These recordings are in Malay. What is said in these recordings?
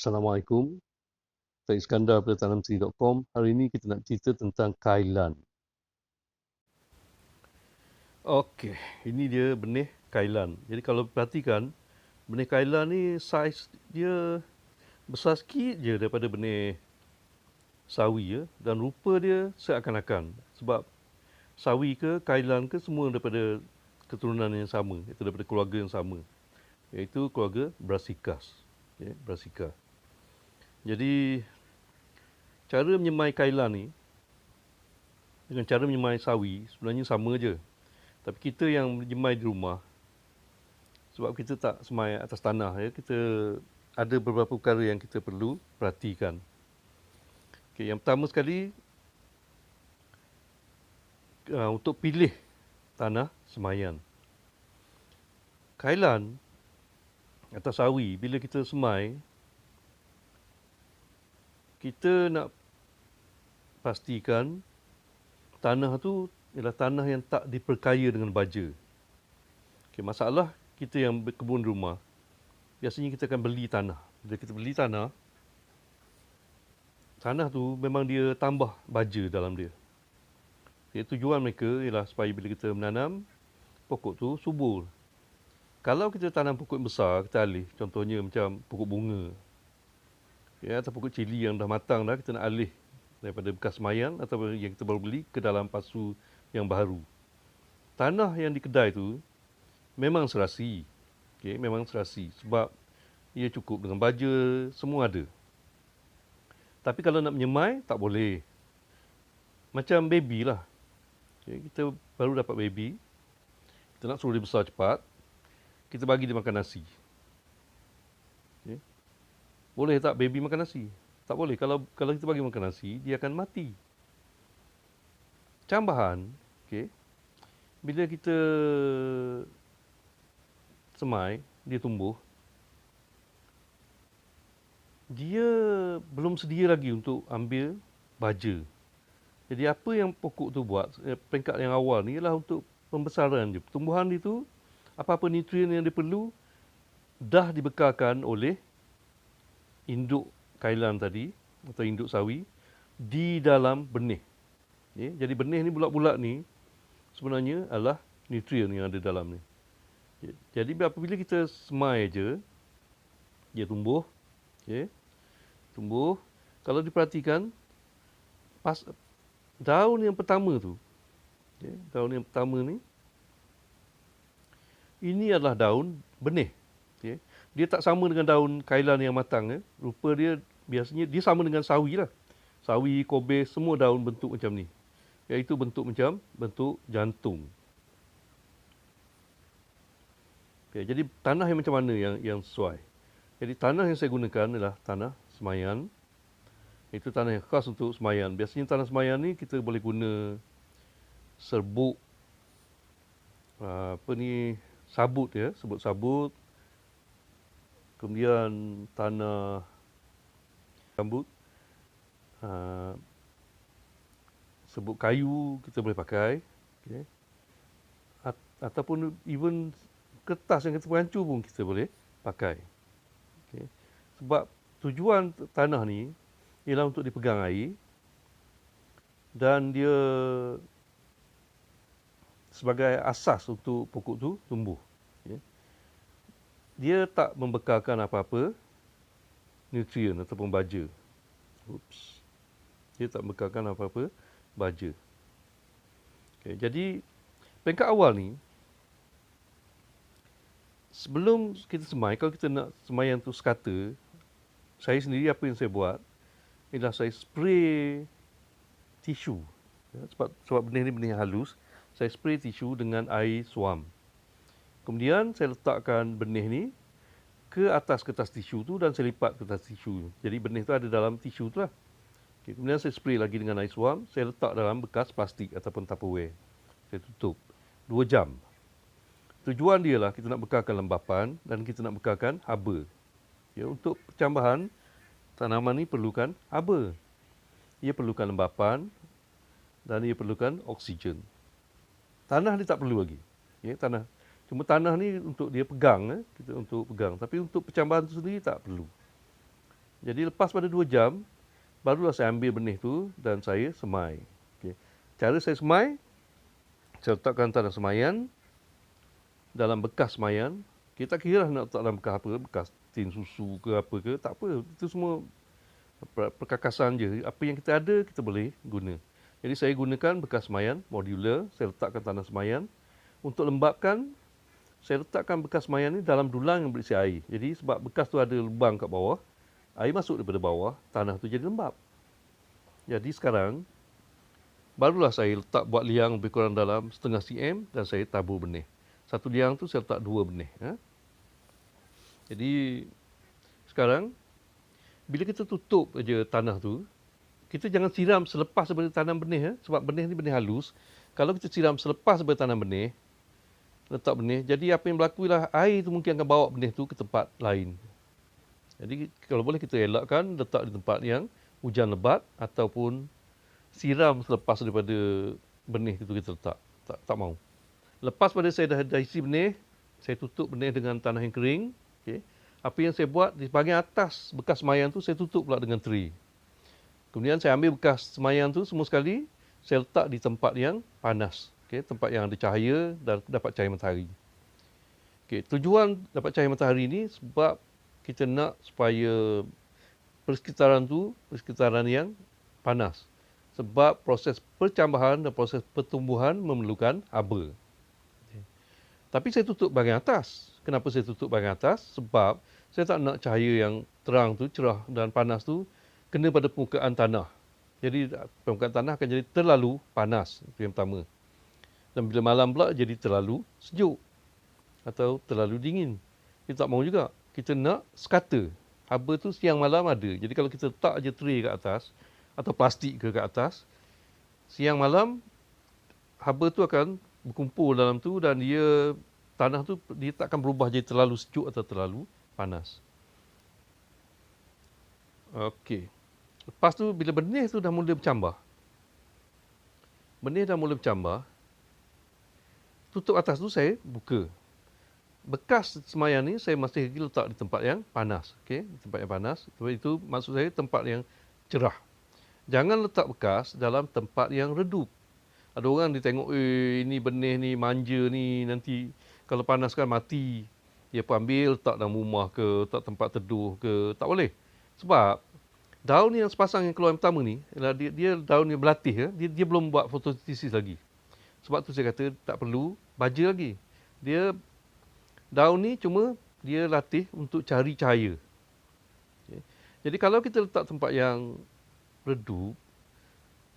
Assalamualaikum, saya Iskandar dari tanamsri.com. Hari ini kita nak cerita tentang kailan. Okey, ini dia benih kailan. Jadi kalau perhatikan, benih kailan ni saiz dia besar sikit je daripada benih sawi ya, dan rupa dia seakan-akan. Sebab sawi ke kailan ke semua daripada keturunan yang sama, iaitu daripada keluarga yang sama, iaitu keluarga Brassicas. Okay, Brassica. Jadi cara menyemai kailan ni dengan cara menyemai sawi sebenarnya sama je. Tapi kita yang menyemai di rumah, sebab kita tak semai atas tanah ya, kita ada beberapa perkara yang kita perlu perhatikan. Okay, yang pertama sekali, untuk pilih tanah semayan. Kailan atau sawi, bila kita semai, kita nak pastikan tanah tu ialah tanah yang tak diperkaya dengan baja. Okay, masalah kita yang berkebun di rumah, biasanya kita akan beli tanah. Bila kita beli tanah, tanah tu memang dia tambah baja dalam dia. Jadi tujuan mereka ialah supaya bila kita menanam, pokok tu subur. Kalau kita tanam pokok besar, kita alih, contohnya macam pokok bunga, ya, atau pokok cili yang dah matang dah, kita nak alih daripada bekas semayan atau yang kita baru beli ke dalam pasu yang baru. Tanah yang di kedai tu memang serasi. Okay, memang serasi sebab ia cukup dengan baja, semua ada. Tapi kalau nak menyemai, tak boleh. Macam baby lah. Okay, kita baru dapat baby, kita nak suruh dia besar cepat, kita bagi dia makan nasi. Okay. Boleh tak baby makan nasi? Tak boleh. Kalau kita bagi makan nasi, dia akan mati. Cambahan, okay, bila kita semai, dia tumbuh, dia belum sedia lagi untuk ambil baja. Jadi apa yang pokok tu buat, peringkat yang awal ni ialah untuk pembesaran dia. Pertumbuhan dia tu, apa-apa nutrien yang dia perlu, dah dibekalkan oleh induk kailan tadi, atau induk sawi, di dalam benih. Okay? Jadi benih ni bulat-bulat ni, sebenarnya adalah nutrien yang ada dalam ni. Okay? Jadi apabila kita semai je, dia tumbuh. Okay? Tumbuh. Kalau diperhatikan, daun yang pertama tu, okay, daun yang pertama ni, ini adalah daun benih. Okay. Dia tak sama dengan daun kailan yang matang. Rupa dia biasanya dia sama dengan sawi lah. Sawi, kobis, semua daun bentuk macam ni. Iaitu bentuk macam bentuk jantung. Okay, jadi tanah yang macam mana yang sesuai? Jadi tanah yang saya gunakan adalah tanah semayan. Itu tanah yang khas untuk semayan. Biasanya tanah semayan ni kita boleh guna serbuk, sabut ya, sabut. Kemudian tanah rambut, serbuk kayu kita boleh pakai. Okay. Ataupun even kertas yang kita perancur pun kita boleh pakai. Okay. Sebab tujuan tanah ni ialah untuk dipegang air dan dia sebagai asas untuk pokok tu tumbuh. Okay. Dia tak membekalkan apa-apa nutrien ataupun baja. Dia tak membekalkan apa-apa baja. Okay. Jadi peringkat awal ni, sebelum kita semai, kalau kita nak semaian tu sekata, saya sendiri apa yang saya buat ialah saya spray tisu. Ya, sebab benih ni benih halus, saya spray tisu dengan air suam. Kemudian saya letakkan benih ni ke atas kertas tisu tu dan saya lipat kertas tisu. Jadi benih tu ada dalam tisu tu lah. Okay, kemudian saya spray lagi dengan air suam, saya letak dalam bekas plastik ataupun tupperware. Saya tutup 2 jam. Tujuan dia lah kita nak bekalkan lembapan dan kita nak bekalkan haba. Ya, untuk percambahan, tanaman ni perlukan haba. Ia perlukan lembapan dan ia perlukan oksigen. Tanah dia tak perlu lagi. Ya, cuma tanah ni untuk dia pegang, kita untuk pegang. Tapi untuk percambahan tu sendiri tak perlu. Jadi lepas pada 2 jam, barulah saya ambil benih tu dan saya semai. Okey. Cara saya semai, saya letakkan tanah semaian dalam bekas semaian. Kita kira nak letak dalam bekas apa, bekas tin susu ke apa ke, tak apa. Itu semua perkakasan je. Apa yang kita ada, kita boleh guna. Jadi saya gunakan bekas semaian, modular. Saya letakkan tanah semaian. Untuk lembapkan, saya letakkan bekas semaian ni dalam dulang yang berisi air. Jadi sebab bekas tu ada lubang kat bawah, air masuk daripada bawah, tanah tu jadi lembap. Jadi sekarang, barulah saya letak buat liang lebih kurang dalam 0.5 cm dan saya tabur benih. Satu liang tu saya letak 2 benih. Jadi sekarang, bila kita tutup aja tanah tu, kita jangan siram selepas daripada tanam benih. Sebab benih ni benih halus. Kalau kita siram selepas daripada tanam benih, letak benih, jadi apa yang berlaku ialah air tu mungkin akan bawa benih tu ke tempat lain. Jadi kalau boleh kita elakkan letak di tempat yang hujan lebat ataupun siram selepas daripada benih itu kita letak. Tak mau. Lepas pada saya dah isi benih, saya tutup benih dengan tanah yang kering. Okay. Apa yang saya buat di bahagian atas bekas semaian tu saya tutup pula dengan tray. Kemudian saya ambil bekas semaian tu semua sekali, saya letak di tempat yang panas. Okay, tempat yang ada cahaya dan dapat cahaya matahari. Okay, tujuan dapat cahaya matahari ni sebab kita nak supaya persekitaran tu persekitaran yang panas. Sebab proses percambahan dan proses pertumbuhan memerlukan haba. Tapi saya tutup bahagian atas. Kenapa saya tutup bahagian atas? Sebab saya tak nak cahaya yang terang tu, cerah dan panas tu kena pada permukaan tanah. Jadi permukaan tanah akan jadi terlalu panas. Itu yang pertama. Dan bila malam pula jadi terlalu sejuk atau terlalu dingin. Kita tak mahu juga. Kita nak sekata. Haba tu siang malam ada. Jadi kalau kita letak je tray kat atas atau plastik ke kat atas, siang malam haba tu akan berkumpul dalam tu dan tanah tu dia tak akan berubah jadi terlalu sejuk atau terlalu panas. Okey. Lepas tu bila benih tu dah mula bercambah. Benih dah mula bercambah. Tutup atas tu saya buka. Bekas semaian ni saya masih lagi letak di tempat yang panas. Okey, di tempat yang panas. Itu maksud saya tempat yang cerah. Jangan letak bekas dalam tempat yang redup. Ada orang dia tengok, ini benih ni manja ni, nanti kalau panaskan mati. Dia pun ambil letak dalam rumah ke, letak tempat teduh ke, tak boleh. Sebab daun yang sepasang yang keluar yang pertama ni, dia daun yang berlatih, dia belum buat fotosintesis lagi. Sebab tu saya kata tak perlu baja lagi. Daun ni cuma dia latih untuk cari cahaya. Okay. Jadi kalau kita letak tempat yang redup,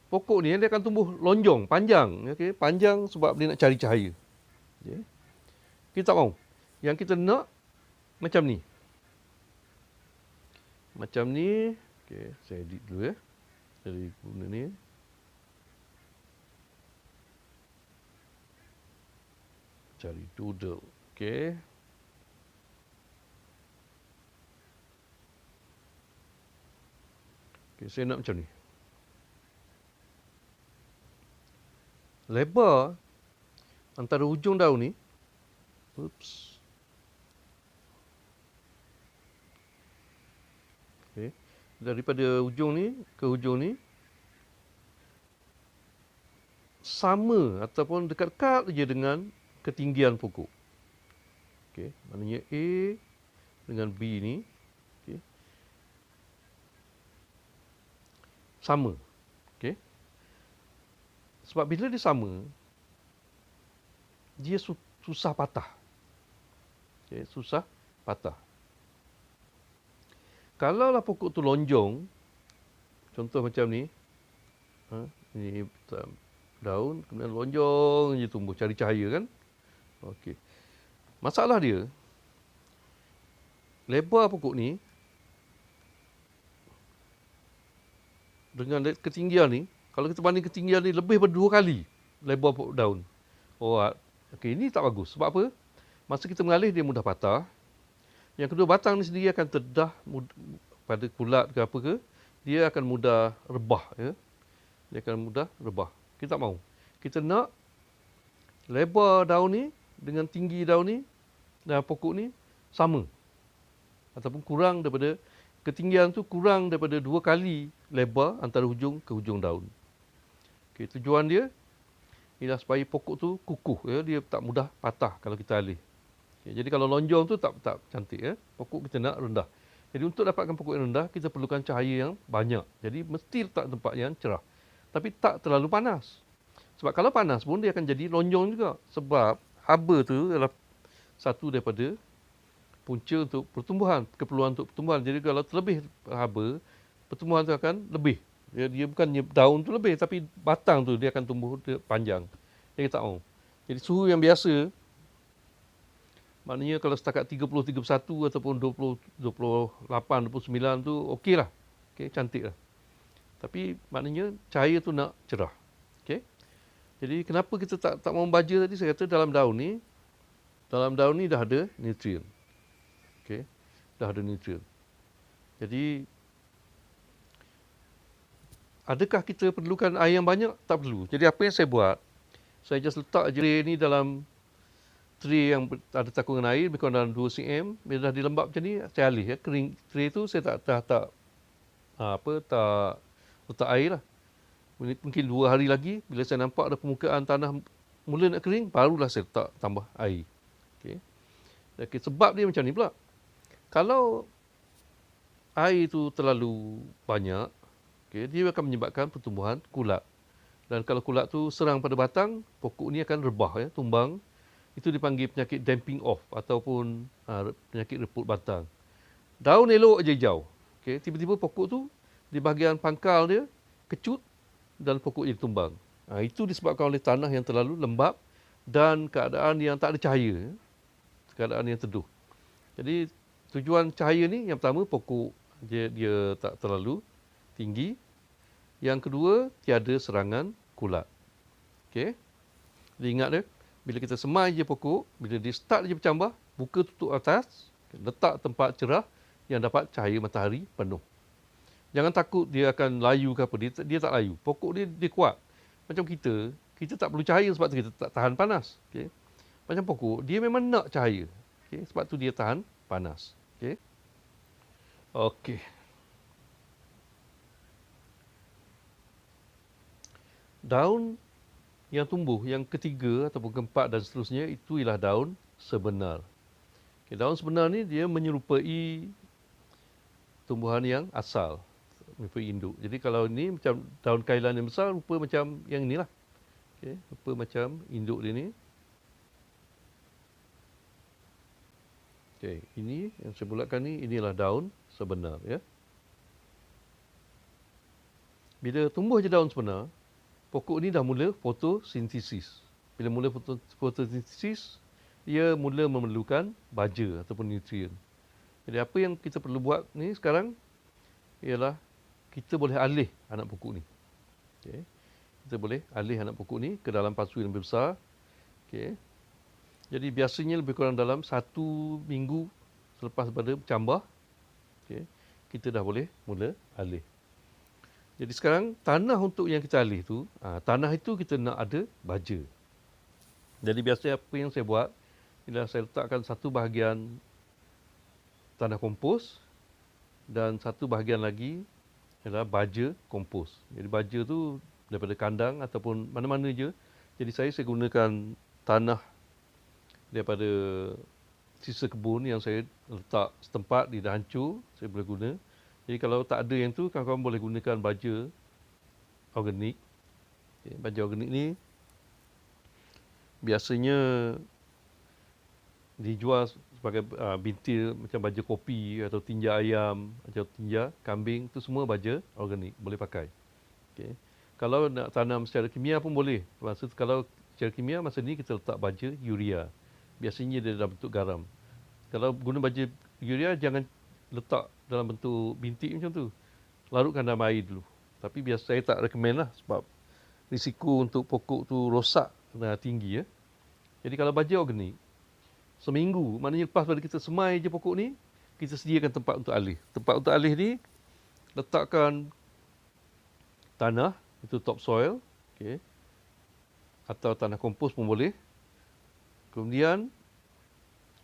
pokok ni dia akan tumbuh lonjong, panjang. Okay. Panjang sebab dia nak cari cahaya. Okay. Kita tak mahu. Yang kita nak macam ni. Macam ni. Okay, saya edit dulu ya. Dari guna ni. Cari doodle. Okey. Okey, saya nak macam ni. Lebar antara hujung daun ni. Oops. Okey. Daripada hujung ni ke hujung ni sama ataupun dekat-dekat saja dengan ketinggian pokok. Okey, maknanya A dengan B ni okey. Sama. Okey. Sebab bila dia sama, dia susah patah. Okey, susah patah. Kalaulah pokok tu lonjong, contoh macam ni, ini daun, kemudian lonjong je tumbuh, cari cahaya kan. Okey. Masalah dia, lebar pokok ni dengan ketinggian ni, kalau kita banding ketinggian ni lebih daripada 2 kali lebar pokok daun. Oh, okey, ini tak bagus. Sebab apa? Masa kita mengalih dia mudah patah. Yang kedua, batang ni sendiri akan terdedah pada kulat ke apa ke, dia akan mudah rebah. Ya? Dia akan mudah rebah. Kita tak mahu. Kita nak lebar daun ni dengan tinggi daun ni dan pokok ni sama. Ataupun kurang daripada ketinggian tu kurang daripada 2 kali lebar antara hujung ke hujung daun. Okey, tujuan dia ialah supaya pokok tu kukuh, ya, dia tak mudah patah kalau kita alih. Okay, jadi kalau lonjong tu tak cantik, ya. Pokok kita nak rendah. Jadi untuk dapatkan pokok yang rendah, kita perlukan cahaya yang banyak. Jadi mesti letak tempat yang cerah. Tapi tak terlalu panas. Sebab kalau panas pun dia akan jadi lonjong juga. Sebab haba tu adalah satu daripada punca untuk pertumbuhan, keperluan untuk pertumbuhan. Jadi kalau terlebih haba, pertumbuhan tu akan lebih. Dia bukannya daun tu lebih, tapi batang tu dia akan tumbuh panjang. Dia tak mau. Jadi suhu yang biasa, maknanya kalau setakat 30, 31 ataupun 20, 28, 29 tu okey lah. Okay, cantik lah. Tapi maknanya cahaya tu nak cerah. Okay. Jadi kenapa kita tak mau baja tadi? Saya kata dalam daun ni dah ada nutrien. Okay. Dah ada nutrien. Jadi adakah kita perlukan air yang banyak? Tak perlu. Jadi apa yang saya buat? Saya just letak je ni dalam tray yang ada takungan air lebih kurang dalam 2 cm. Bila dah dilembab macam ni, saya alih, ya. Kering tray tu saya tak letak air lah. Mungkin 2 hari lagi bila saya nampak ada permukaan tanah mula nak kering, barulah saya letak tambah air. Okey. Okay, sebab dia macam ni pula. Kalau air tu terlalu banyak, okay, dia akan menyebabkan pertumbuhan kulat. Dan kalau kulat tu serang pada batang, pokok ni akan rebah, ya, tumbang. Itu dipanggil penyakit damping off ataupun penyakit reput batang. Daun elok je hijau. Okay, tiba-tiba pokok tu di bahagian pangkal dia kecut dan pokok jadi tumbang. Itu disebabkan oleh tanah yang terlalu lembap dan keadaan yang tak ada cahaya. Keadaan yang teduh. Jadi tujuan cahaya ni yang pertama pokok dia tak terlalu tinggi. Yang kedua, tiada serangan kulat. Okey. Jadi ingat dia, bila kita semai je pokok, bila dia start je bercambah, buka tutup atas, letak tempat cerah yang dapat cahaya matahari penuh. Jangan takut dia akan layu ke apa, dia tak layu. Pokok dia kuat. Macam kita tak perlu cahaya sebab tu kita tak tahan panas. Okay. Macam pokok, dia memang nak cahaya. Okay. Sebab tu dia tahan panas. Okay. Okey. Daun yang tumbuh, yang ketiga ataupun keempat dan seterusnya, itu ialah daun sebenar. Okay, daun sebenar ni dia menyerupai tumbuhan yang asal, menyerupai induk. Jadi kalau ini macam daun kailan yang besar, rupa macam yang inilah. Okay, rupa macam induk dia ni. Okay, ini yang saya bulatkan ni, inilah daun sebenar, ya. Bila tumbuh je daun sebenar, pokok ni dah mula fotosintesis. Bila mula fotosintesis, dia mula memerlukan baja ataupun nutrien. Jadi apa yang kita perlu buat ni sekarang ialah kita boleh alih anak pokok ni. Okay. Kita boleh alih anak pokok ni ke dalam pasu yang lebih besar. Okay. Jadi biasanya lebih kurang dalam 1 minggu selepas pada bercambah, okay, kita dah boleh mula alih. Jadi sekarang tanah untuk yang kita alih tu, tanah itu kita nak ada baja. Jadi biasa apa yang saya buat ialah saya letakkan satu bahagian tanah kompos dan satu bahagian lagi ialah baja kompos. Jadi baja tu daripada kandang ataupun mana-mana je. Jadi saya gunakan tanah daripada sisa kebun yang saya letak setempat, dia dah hancur, saya boleh guna. Jadi kalau tak ada yang tu, kawan-kawan boleh gunakan baja organik. Okay, baja organik ni biasanya dijual sebagai bintil macam baja kopi atau tinja ayam atau tinja kambing, tu semua baja organik, boleh pakai. Okay. Kalau nak tanam secara kimia pun boleh. Kalau secara kimia, masa ni kita letak baja urea. Biasanya dia dalam bentuk garam. Kalau guna baja urea, jangan letak dalam bentuk bintik macam tu. Larutkan dalam air dulu. Tapi biasa saya tak recommend lah sebab risiko untuk pokok tu rosak tinggi, ya. Jadi kalau baja organik, seminggu, maknanya lepas pada kita semai je pokok ni, kita sediakan tempat untuk alih. Tempat untuk alih ni, letakkan tanah, itu topsoil, okay, atau tanah kompos pun boleh. Kemudian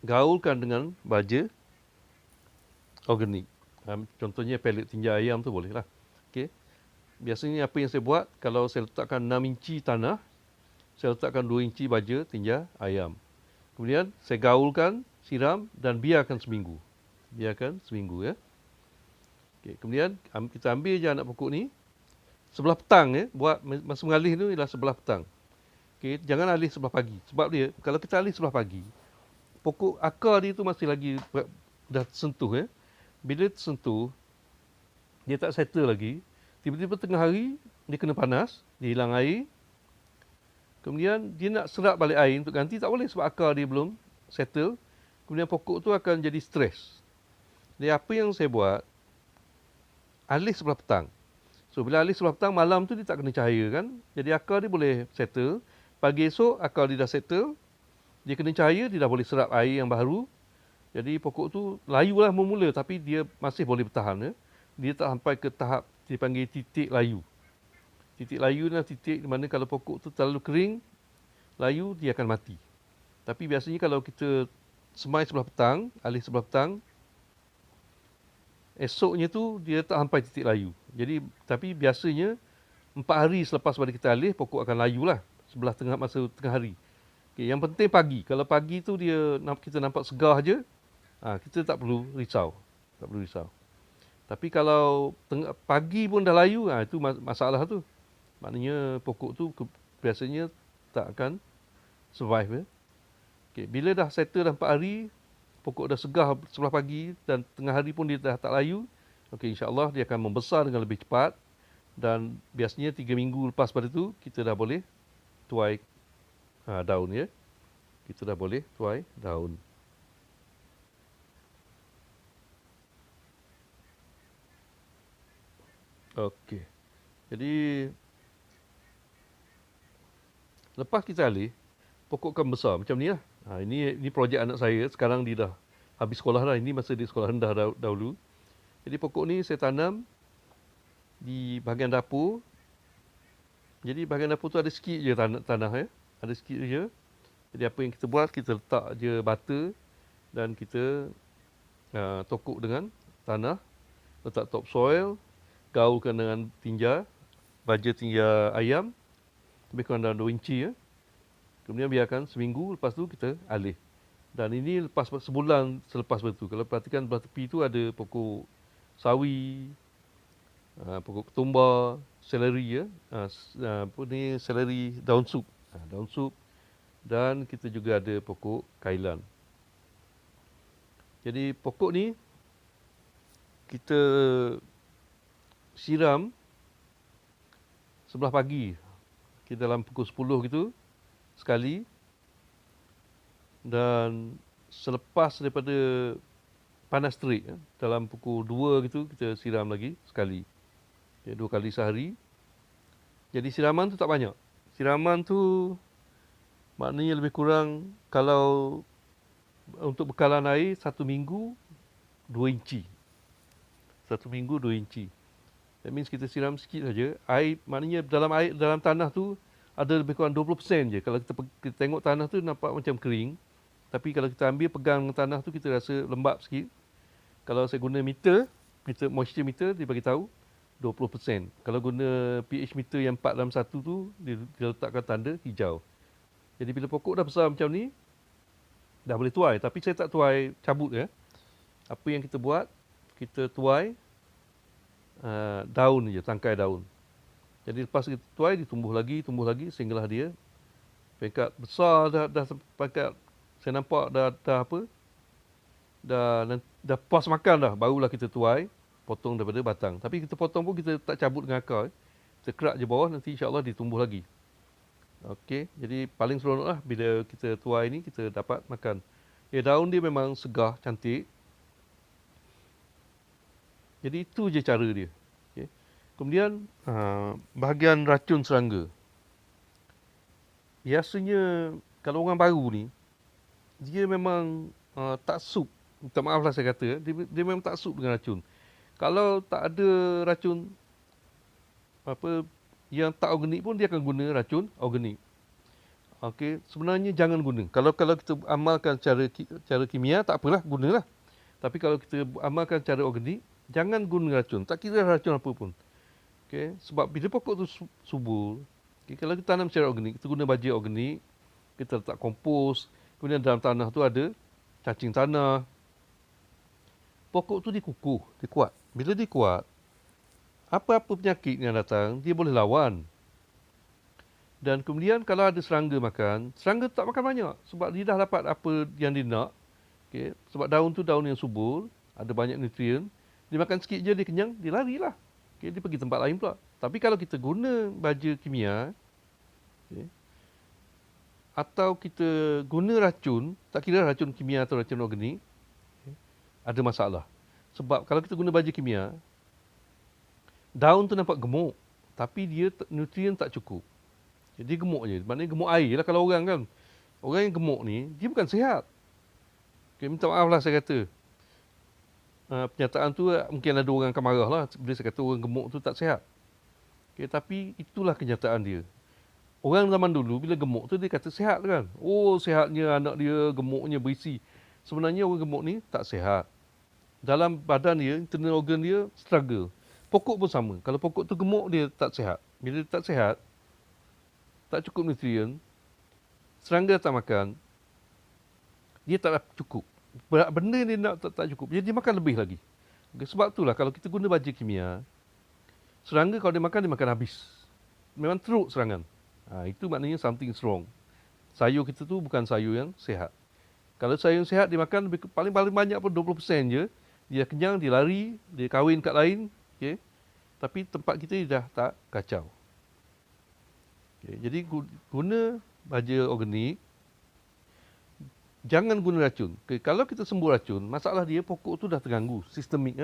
gaulkan dengan baja organik. Contohnya pellet tinja ayam tu boleh lah. Okey. Biasanya apa yang saya buat, kalau saya letakkan 6 inci tanah, saya letakkan 2 inci baja tinja ayam. Kemudian saya gaulkan, siram dan biarkan seminggu. Biarkan seminggu ya. Okey, kemudian kita ambil je anak pokok ni sebelah petang ya. Buat masa mengalih tu ialah sebelah petang. Okey, jangan alih sebelah pagi. Sebab dia kalau kita alih sebelah pagi, pokok akar dia tu masih lagi dah sentuh ya. Bila tersentuh, dia tak settle lagi. Tiba-tiba tengah hari dia kena panas, dia hilang air. Kemudian dia nak serap balik air untuk ganti tak boleh sebab akar dia belum settle. Kemudian pokok tu akan jadi stres. Jadi apa yang saya buat, alih sebelah petang. So bila alih sebelah petang, malam tu dia tak kena cahaya kan. Jadi akar dia boleh settle. Pagi esok akar dia dah settle. Dia kena cahaya, dia dah boleh serap air yang baru. Jadi pokok tu layu lah memula tapi dia masih boleh bertahan. Ya. Dia tak sampai ke tahap dipanggil titik layu. Titik layu adalah titik di mana kalau pokok tu terlalu kering, layu, dia akan mati. Tapi biasanya kalau kita semai sebelah petang, alih sebelah petang, esoknya tu dia tak sampai titik layu. Jadi tapi biasanya 4 hari selepas pada kita alih, pokok akan layu lah sebelah tengah masa tengah hari. Okay, yang penting pagi. Kalau pagi tu kita nampak segar je, kita tak perlu risau. Tak perlu risau. Tapi kalau pagi pun dah layu, itu masalah tu. Maknanya pokok tu biasanya tak akan survive. Ya. Okay, bila dah settle dah 4 hari, pokok dah segar sebelah pagi dan tengah hari pun dia dah tak layu, insya-Allah dia akan membesar dengan lebih cepat dan biasanya 3 minggu lepas pada tu kita dah boleh tuai daun ya. Kita dah boleh tuai daun. Okey. Jadi lepas kita alih, pokok kan besar macam ni lah. Ini projek anak saya. Sekarang dia dah habis sekolah dah. Ini masa dia sekolah rendah dahulu. Jadi pokok ni saya tanam di bahagian dapur. Jadi bahagian dapur tu ada sikit je tanah ya. Ada sikit je. Jadi apa yang kita buat, kita letak je bata dan kita tokok dengan tanah. Letak topsoil, gaulkan dengan tinja, baja tinja ayam. Lebih kurang dalam 2 inci ya. Kemudian biarkan seminggu, lepas tu kita alih. Dan ini lepas sebulan selepas betul. Kalau perhatikan belah tepi tu ada pokok sawi, pokok ketumbar, seleri ya. Apa ni, seleri daun sup. Daun sup. Dan kita juga ada pokok kailan. Jadi pokok ni kita siram sebelah pagi. Kita dalam pukul 10 gitu sekali. Dan selepas daripada panas terik dalam pukul 2 gitu kita siram lagi sekali. 2 kali sehari. Jadi siraman tu tak banyak. Siraman tu maknanya lebih kurang kalau untuk bekalan air 1 minggu 2 inci. 1 minggu 2 inci. That means kita siram sikit saja. Air maknanya dalam tanah tu ada lebih kurang 20% je. Kalau kita tengok tanah tu nampak macam kering. Tapi kalau kita ambil pegang tanah tu kita rasa lembap sikit. Kalau saya guna meter moisture meter dia bagi tahu 20%. Kalau guna pH meter yang 4 dalam 1 tu dia letakkan tanda hijau. Jadi bila pokok dah besar macam ni dah boleh tuai, tapi saya tak tuai cabut ya. Apa yang kita buat, kita tuai daun je, tangkai daun. Jadi lepas kita tuai dia tumbuh lagi sehinggalah dia pekat besar dah pekat saya nampak dah puas makan dah, barulah kita tuai, potong daripada batang. Tapi kita potong pun kita tak cabut dengan akar. Kita kerak je bawah, nanti insya-Allah dia tumbuh lagi. Okey, jadi paling seronoklah bila kita tuai ni kita dapat makan. Daun dia memang segar, cantik. Jadi itu je cara dia. Okay. Kemudian bahagian racun serangga. Biasanya kalau orang baru ni dia memang tak sup. Minta maaflah saya kata, dia memang tak sup dengan racun. Kalau tak ada racun yang tak organik pun dia akan guna racun organik. Okey, sebenarnya jangan guna. Kalau kita amalkan cara kimia tak apalah, gunalah. Tapi kalau kita amalkan cara organik, jangan guna racun. Tak kira racun apa pun. Okay? Sebab bila pokok tu subur, okay, kalau kita tanam secara organik, kita guna baja organik, kita letak kompos, kemudian dalam tanah tu ada cacing tanah. Pokok tu dia kukuh, dia kuat. Bila dia kuat, apa-apa penyakit yang datang, dia boleh lawan. Dan kemudian kalau ada serangga makan, serangga tak makan banyak sebab dia dah dapat apa yang dia nak. Okay? Sebab daun tu daun yang subur, ada banyak nutrien. Dia makan sikit je, dia kenyang, dia larilah. Okay? Dia pergi tempat lain pula. Tapi kalau kita guna baja kimia, okay, atau kita guna racun, tak kira racun kimia atau racun organik, okay, ada masalah. Sebab kalau kita guna baja kimia, daun tu nampak gemuk, tapi dia nutrien tak cukup. Jadi gemuk je. Maknanya gemuk air lah kalau orang kan. Orang yang gemuk ni, dia bukan sihat. Okay, minta maaf lah saya kata. Pernyataan tu mungkin ada orang akan marah lah bila saya kata orang gemuk tu tak sihat. Okay, tapi itulah kenyataan dia. Orang zaman dulu bila gemuk tu dia kata sihat kan. Oh sihatnya anak dia, gemuknya berisi. Sebenarnya orang gemuk ni tak sihat. Dalam badan dia, internal organ dia struggle. Pokok pun sama. Kalau pokok tu gemuk dia tak sihat. Bila dia tak sihat, tak cukup nutrien, serangga tak makan, dia tak cukup. Benda dia nak tak cukup, jadi dia makan lebih lagi. Okay, sebab itulah kalau kita guna baja kimia, serangga kalau dia makan habis. Memang teruk serangan. Itu maknanya something is wrong. Sayur kita tu bukan sayur yang sihat. Kalau sayur yang sihat dia makan paling banyak pun 20% je. Dia kenyang, dia lari, dia kahwin kat lain. Okay? Tapi tempat kita dah tak kacau. Okay, jadi guna baja organik, jangan guna racun. Okay, kalau kita sembuh racun, masalah dia pokok tu dah terganggu, sistemik.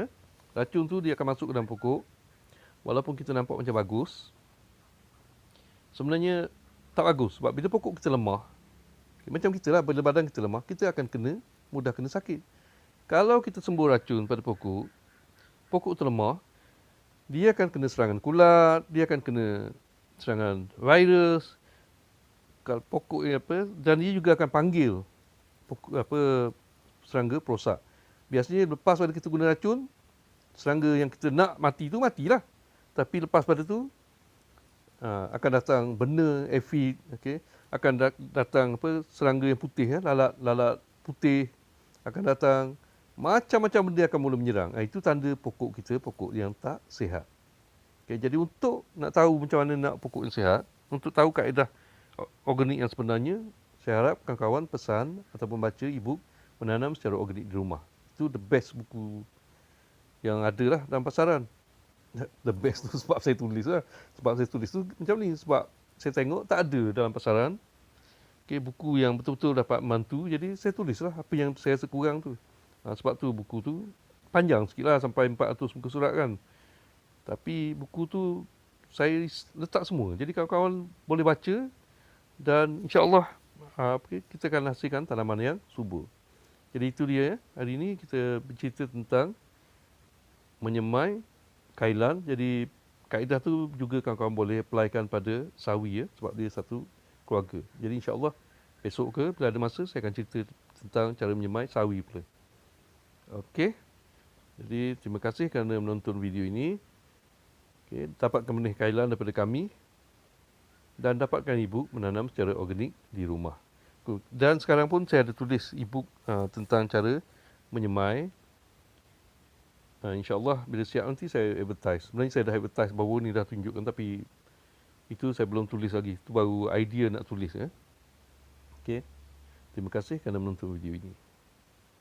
Racun tu dia akan masuk ke dalam pokok, walaupun kita nampak macam bagus, sebenarnya tak bagus. Sebab bila pokok kita lemah, okay, macam kita lah, bila badan kita lemah, kita akan mudah kena sakit. Kalau kita sembuh racun pada pokok, pokok tu lemah, dia akan kena serangan kulat, dia akan kena serangan virus, kalau pokok ni apa, dan dia juga akan panggil pokok, serangga perosak. Biasanya lepas pada kita guna racun, serangga yang kita nak mati tu matilah. Tapi lepas pada tu akan datang benda aphid, okay? Akan datang serangga yang putih, lalat putih akan datang, macam-macam benda akan mula menyerang. Itu tanda pokok kita pokok yang tak sihat. Okay, jadi untuk nak tahu macam mana nak pokok yang sihat, untuk tahu kaedah organik yang sebenarnya, saya harap kawan-kawan pesan ataupun baca e-book Menanam Secara Organik di Rumah. Itu the best buku yang ada lah dalam pasaran. The best tu sebab saya tulis lah. Sebab saya tulis tu macam ni. Sebab saya tengok tak ada dalam pasaran. Okay, buku yang betul-betul dapat membantu. Jadi saya tulis lah apa yang saya rasa kurang tu. Sebab tu buku tu panjang sikit lah sampai 400 muka surat kan. Tapi buku tu saya letak semua. Jadi kawan-kawan boleh baca dan insya-Allah kita akan hasilkan tanaman yang subur. Jadi itu dia. Hari ini kita bercerita tentang menyemai kailan. Jadi kaedah tu juga kawan-kawan boleh applykan pada sawi sebab dia satu keluarga. Jadi insya-Allah besok ke bila ada masa saya akan cerita tentang cara menyemai sawi pula. Okey. Jadi terima kasih kerana menonton video ini. Okay, dapatkan benih kailan daripada kami dan dapatkan e-book Menanam Secara Organik di Rumah. Dan sekarang pun saya ada tulis e-book tentang cara menyemai. InsyaAllah bila siap nanti saya advertise. Sebenarnya saya dah advertise baru ni dah tunjukkan tapi itu saya belum tulis lagi. Itu baru idea nak tulis. Okay. Terima kasih kerana menonton video ini.